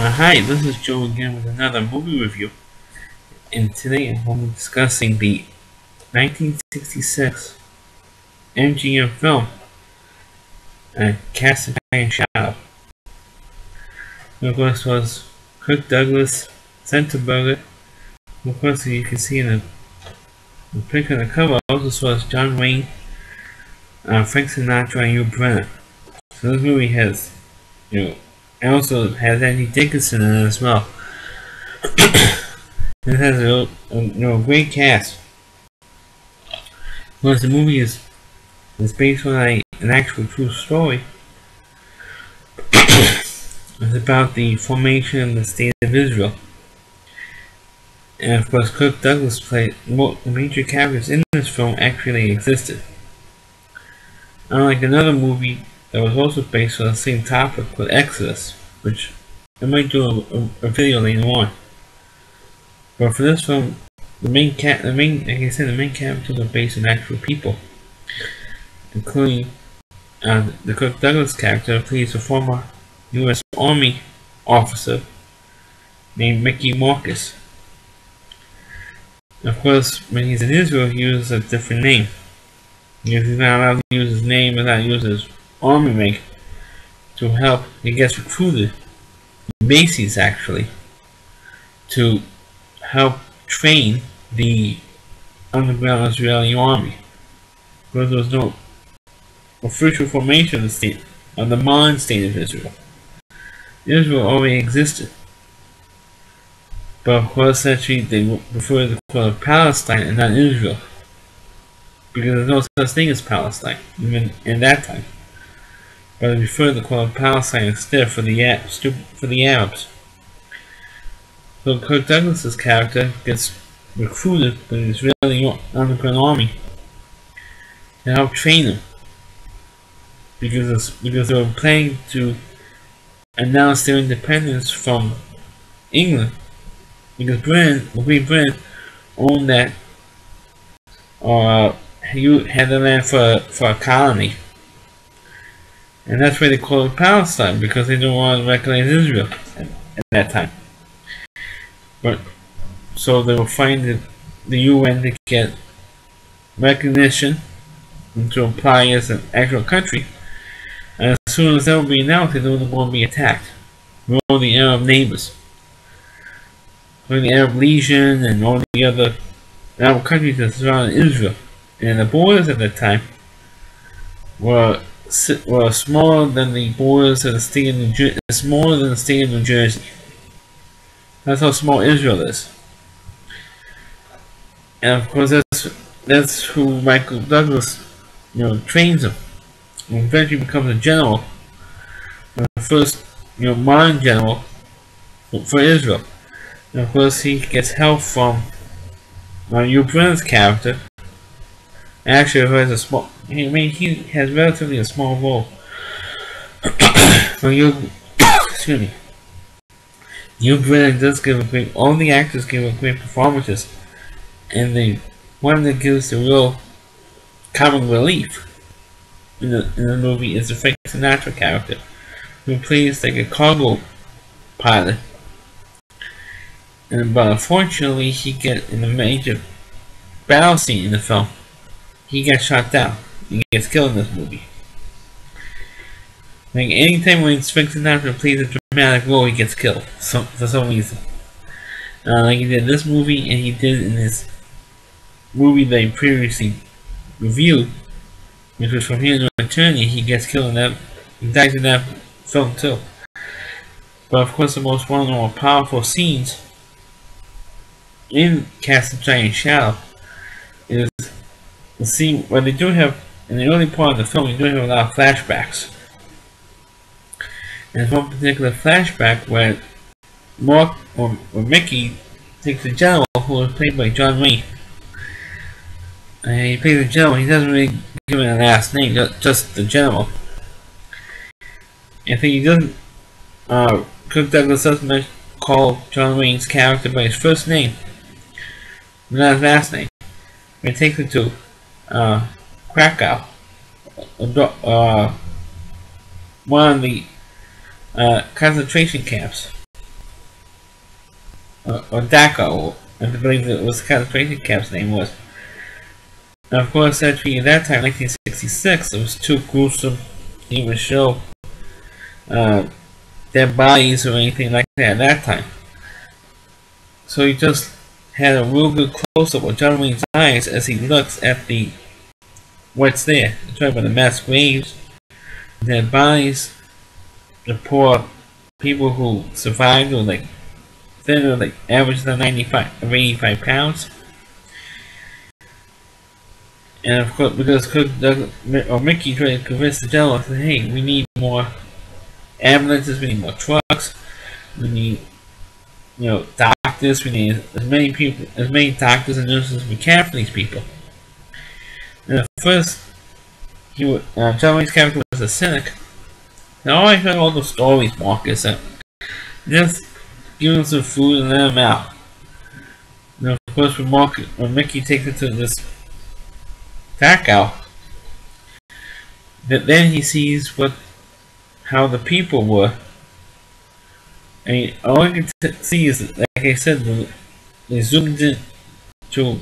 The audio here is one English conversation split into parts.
Hi, this is Joe again with another movie review, and today I'm going to be discussing the 1966 MGM film, Cast of Iron Shadow. Of course, was Kirk Douglas, Centerberger. Of course, you can see in the picture on the cover, also was John Wayne, Frank Sinatra, and Hugh Brenner. So this movie has, and also has Andy Dickinson in it as well. It has a great cast. Well, the movie is based on an actual true story. It's about the formation of the State of Israel. And of course, Kirk Douglas played the major characters in this film actually existed. Unlike another movie that was also based on the same topic called Exodus, which I might do a video later on. But for this film, the main characters are based on actual people, including the Kirk Douglas character plays a former U.S. Army officer named Mickey Marcus. Of course, when he's in Israel, he uses a different name. He's not allowed to use his name without using his army rank to help. He gets recruited, bases actually, to help train the underground Israeli army, because there was no official formation of the modern state of Israel. Israel already existed, but of course actually they prefer to call it Palestine and not Israel, because there's no such thing as Palestine even in that time. But they prefer to call it Palestine instead for the Arabs. So Kirk Douglas's character gets recruited by the Israeli underground army to help train him, because they were planning to announce their independence from England, because Great Britain owned that had the land for a colony, and that's why they call it Palestine, because they don't want to recognize Israel at that time. But so they will find the UN to get recognition and to apply as an actual country. And as soon as that will be announced, they're going to be attacked with all the Arab neighbors, with the Arab Legion and all the other Arab countries that surround Israel. And the borders at that time were smaller than the borders of the state of New Jersey. Smaller than the state of New Jersey. That's how small Israel is. And of course, that's who Michael Douglas, trains him, and eventually becomes a general, the first, modern general for Israel. And of course, he gets help from Hugh Brenner's character. Actually, who has he has relatively a small role. Excuse me. Hugh Brenner does all the actors give great performances, and the one that gives the real comic relief in the movie is the Frank Sinatra character, who plays like a cargo pilot. But unfortunately, he gets in a major battle scene in the film. He gets shot down. He gets killed in this movie. Like anytime when Frank Sinatra plays a dramatic role, he gets killed for some reason. Like he did in this movie, and he did in this movie they previously reviewed, which was From Here to Eternity. He gets killed he dies in that film too. But of course, the most one of the more powerful scenes in Cast of Iron Shadow is the scene where they do have, in the early part of the film, they do have a lot of flashbacks. And there's one particular flashback where Mickey takes a general who was played by John Wayne. And he plays a general. He doesn't really give it a last name, just the general. I think he doesn't. Kirk Douglas doesn't call John Wayne's character by his first name, but not his last name. He takes him to Krakow, one of the concentration camps, or Daka, I believe it was kind of crazy Cap's name was. And of course, actually, at that time, 1966, it was too gruesome to even show their bodies or anything like that at that time. So he just had a real good close-up of John Wayne's eyes as he looks at what's there. You're talking about the mass graves, their bodies, the poor people who survived or like thinner, like average than 85 pounds. And of course, because Mickey tried to convince the general, said, hey, we need more ambulances, we need more trucks, we need, doctors, we need as many doctors and nurses as we can for these people. And at first, John Wayne's character was a cynic. Now I heard all the stories, Marcus, and just give them some food and let them out. And of course, when Mickey takes it to this Dachau, then he sees how the people were, and all you can see is, like I said, they zoomed in to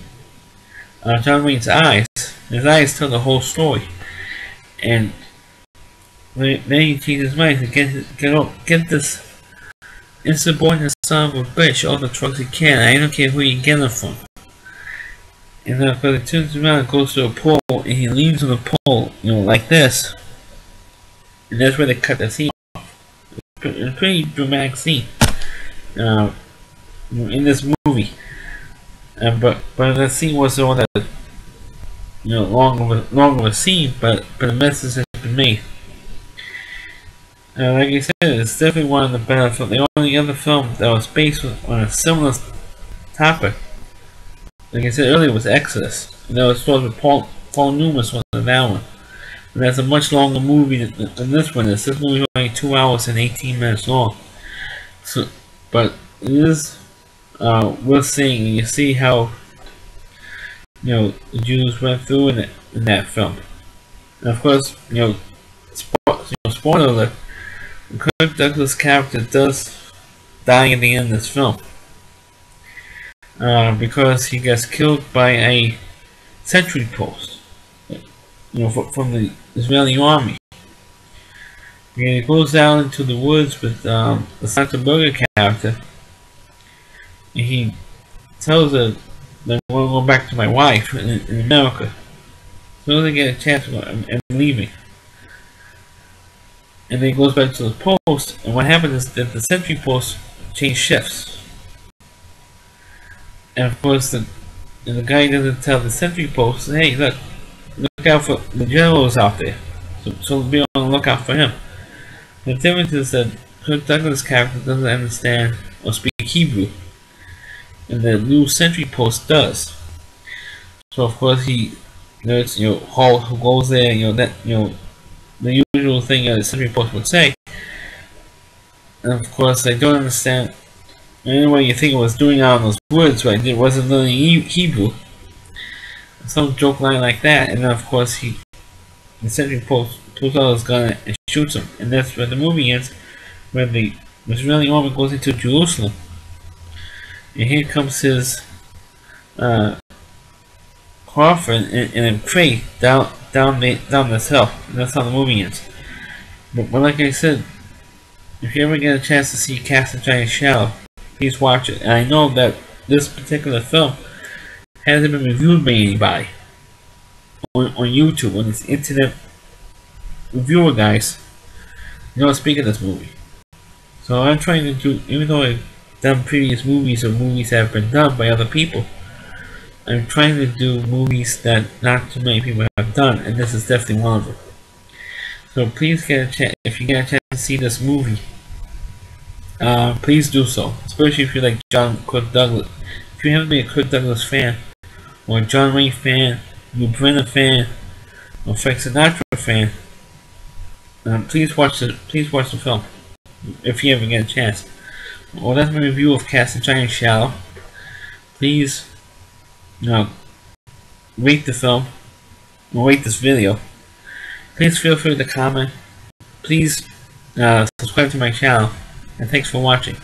John Wayne's eyes. His eyes tell the whole story, and then he changes his mind to get this insubordinate son of a bitch all the trucks he can. I don't care who you get them from. And then, but it turns around and goes to a pole, and he leans on the pole, like this. And that's where they cut the scene off. It's a pretty dramatic scene in this movie. But the scene wasn't all that, long of a scene, but the message has been made. Like I said, it's definitely one of the better films. The only other film that was based on a similar topic, like I said earlier, was Exodus. And that was supposed to be Paul Newman's one of that one. And that's a much longer movie than this one is. This movie is only 2 hours and 18 minutes long. So, but it is worth seeing, and you see how the Jews went through in that film. And of course, spoiler alert, Kirk Douglas' character does die at the end of this film. Because he gets killed by a sentry post, from the Israeli army. And he goes out into the woods with the Santa Burger character, and he tells her that I want to go back to my wife in America. As soon as I get a chance, I'm leaving. And then he goes back to the post, and what happens is that the sentry post change shifts. And of course, the guy doesn't tell the sentry post, hey, look out for the generals out there. So be on the lookout for him. The difference is that Kirk Douglas' character doesn't understand or speak Hebrew, and the new sentry post does. So of course there's Hall who goes there, the usual thing the sentry post would say. And of course they don't understand. Anyway, you think it was doing out in those woods, but it wasn't learning Hebrew. Some joke line like that, and then of course the sentry post pulls out his gun and shoots him, and that's where the movie ends, where the Israeli army goes into Jerusalem, and here comes his coffin in a crate down this hill, and that's how the movie ends. But like I said, if you ever get a chance to see Cast a Giant Shadow, please watch it. And I know that this particular film hasn't been reviewed by anybody on YouTube, on these internet reviewer guys. Speak of this movie. So I'm trying to do, even though I've done previous movies or movies that have been done by other people, I'm trying to do movies that not too many people have done, and this is definitely one of them. So please get a chance, if you get a chance to see this movie, please do so, especially if you like Kirk Douglas. If you haven't been a Kirk Douglas fan, or a John Wayne fan, Lou Brenner fan, or Frank Sinatra fan, please watch the film if you ever get a chance. Well, that's my review of Cast a Giant Shadow. Please, rate the film, or rate this video. Please feel free to comment. Please subscribe to my channel, and thanks for watching.